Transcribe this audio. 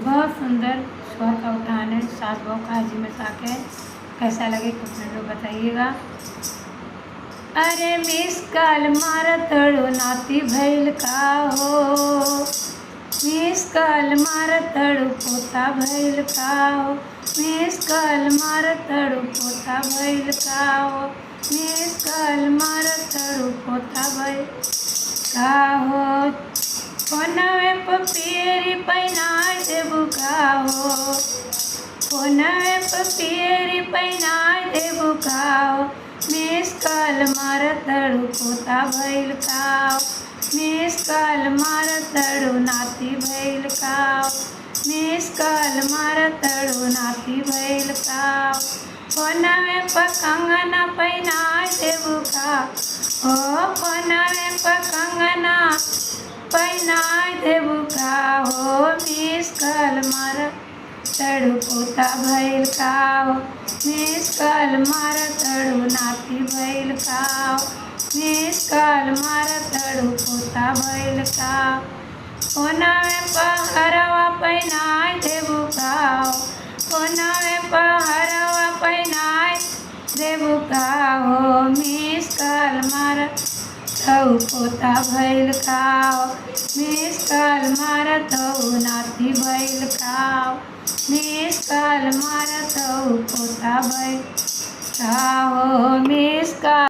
बहुत सुंदर शौहर का उठान है। सास बहू का हाजी में साक है। कैसा लगे कमेंट में बताइएगा। अरे मिस कॉल मारतड़ो नाती भइल का हो, मिस कॉल मारतड़ो पोता भइल का हो, मिस कॉल मारतड़ो पोता भइल का हो, मिस कॉल मारतड़ो पोता भइल का हो। फोनवे पर पेरी पहिना देबू का हो, फोनवे पर पेरी पहिना देबू का हो, मिस कॉल मारतड़ो पोता भइल का हो, मिस कॉल मारतड़ो नाती भइल का हो, मिस कॉल मारतड़ो नाती भइल का हो। फोनवे पर कंगना पहिना देबू का हो, फोनवे पर कंगना पहिना देबू का हो, मिस कॉल मारतड़ो पोता भइल का हो, मिस कॉल मारतड़ो नाती भइल का हो, मिस कॉल मारतड़ो पोता भइल का हो। फोनवे पर हरवा पहिना देबू का हो, फोनवे पर हरवा पहिना देबू का हो, मिस कॉल मारतड़ो पोता भइल का हो, मिस कॉल मारतड़ो नाती भइल का हो, मिस कॉल मारतड़ो पोता भइल का हो, मिस कॉल